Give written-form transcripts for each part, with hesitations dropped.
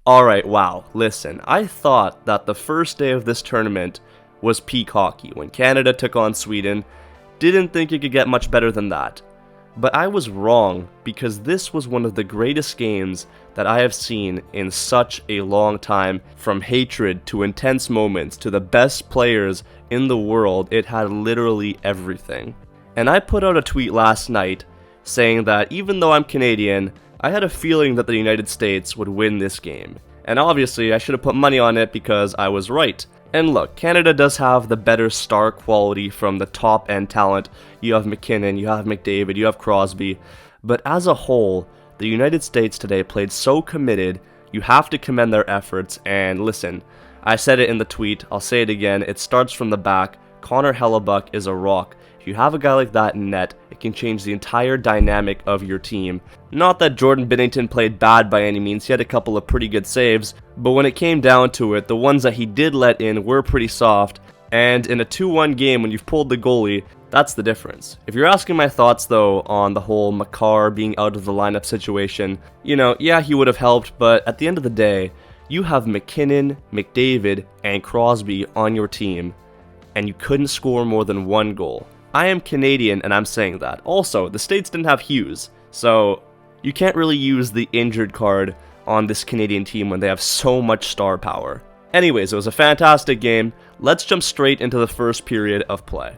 Alright, wow, listen, I thought that the first day of this tournament was peak hockey, when Canada took on Sweden. Didn't think it could get much better than that. But I was wrong, because this was one of the greatest games that I have seen in such a long time. From hatred to intense moments to the best players in the world, it had literally everything. And I put out a tweet last night saying that even though I'm Canadian, I had a feeling that the United States would win this game. And obviously I should have put money on it because I was right. And look, Canada does have the better star quality from the top end talent. You have McKinnon, you have McDavid, you have Crosby. But as a whole, the United States today played so committed. You have to commend their efforts. And listen, I said it in the tweet, I'll say it again, it starts from the back. Connor Hellebuyck is a rock. If you have a guy like that in net, it can change the entire dynamic of your team. Not that Jordan Binnington played bad by any means, he had a couple of pretty good saves, but when it came down to it, the ones that he did let in were pretty soft, and in a 2-1 game when you've pulled the goalie, that's the difference. If you're asking my thoughts though on the whole Makar being out of the lineup situation, yeah, he would have helped, but at the end of the day, you have McKinnon, McDavid, and Crosby on your team, and you couldn't score more than one goal. I am Canadian and I'm saying that. Also, the States didn't have Hughes, so you can't really use the injured card on this Canadian team when they have so much star power. Anyways, it was a fantastic game. Let's jump straight into the first period of play.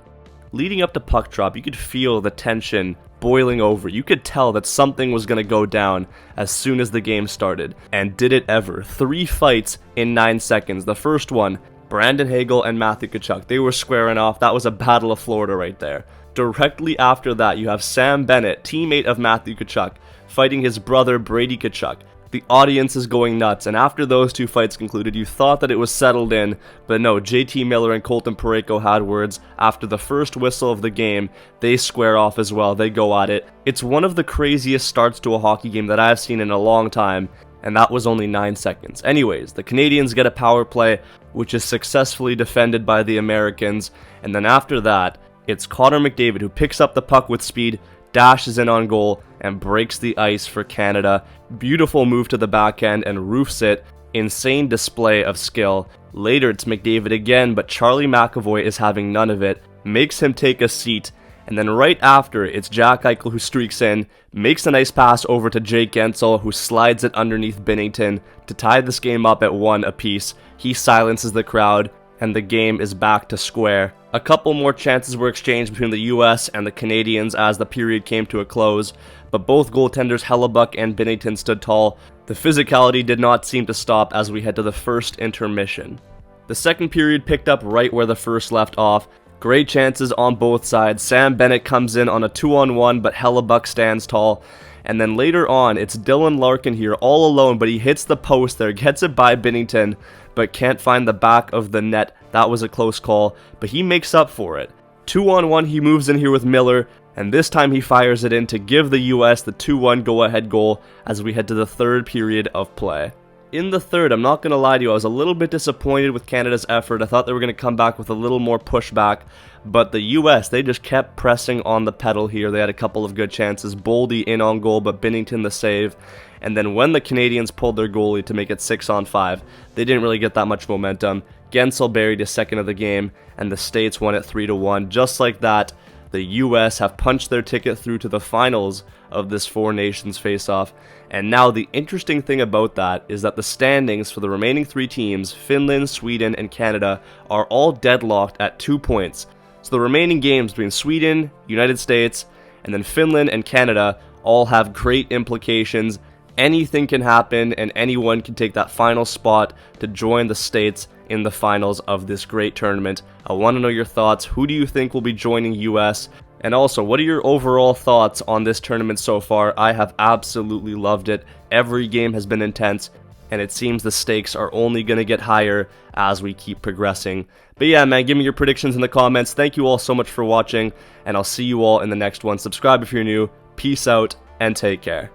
Leading up to puck drop, you could feel the tension boiling over. You could tell that something was going to go down as soon as the game started. And did it ever. 3 fights in 9 seconds. The first one, Brandon Hagel and Matthew Tkachuk, they were squaring off. That was a battle of Florida right there. Directly after that, you have Sam Bennett, teammate of Matthew Tkachuk, fighting his brother Brady Tkachuk. The audience is going nuts, and after those 2 fights concluded, you thought that it was settled in, but no, JT Miller and Colton Parayko had words. After the first whistle of the game, they square off as well, they go at it. It's one of the craziest starts to a hockey game that I've seen in a long time, and that was only 9 seconds. Anyways, the Canadians get a power play, which is successfully defended by the Americans, and then after that, it's Connor McDavid who picks up the puck with speed, dashes in on goal, and breaks the ice for Canada. Beautiful move to the backhand and roofs it. Insane display of skill. Later it's McDavid again, but Charlie McAvoy is having none of it, makes him take a seat, and then right after it's Jack Eichel who streaks in, makes a nice pass over to Jake Guentzel who slides it underneath Binnington to tie this game up at 1 apiece. He silences the crowd, and the game is back to square. A couple more chances were exchanged between the US and the Canadians as the period came to a close, but both goaltenders Hellebuyck and Binnington stood tall. The physicality did not seem to stop as we head to the first intermission. The second period picked up right where the first left off. Great chances on both sides. Sam Bennett comes in on a 2-on-1, but Hellebuyck stands tall. And then later on, it's Dylan Larkin here all alone, but he hits the post there, gets it by Binnington, but can't find the back of the net. That was a close call, but he makes up for it. 2-on-1, he moves in here with Miller, and this time he fires it in to give the US the 2-1 go-ahead goal as we head to the third period of play. In the third, I'm not going to lie to you, I was a little bit disappointed with Canada's effort. I thought they were going to come back with a little more pushback, but the US, they just kept pressing on the pedal here. They had a couple of good chances. Boldy in on goal, but Binnington the save. And then when the Canadians pulled their goalie to make it 6-on-5, they didn't really get that much momentum. Guentzel buried his second of the game, and the States won it 3-1. Just like that, the US have punched their ticket through to the finals of this 4 nations face-off. And now the interesting thing about that is that the standings for the remaining 3 teams, Finland, Sweden, and Canada, are all deadlocked at 2 points. So the remaining games between Sweden, United States, and then Finland and Canada all have great implications. Anything can happen, and anyone can take that final spot to join the States in the finals of this great tournament. I want to know your thoughts. Who do you think will be joining US? And also, what are your overall thoughts on this tournament so far? I have absolutely loved it. Every game has been intense, and it seems the stakes are only going to get higher as we keep progressing. But yeah, man, give me your predictions in the comments. Thank you all so much for watching, and I'll see you all in the next one. Subscribe if you're new. Peace out, and take care.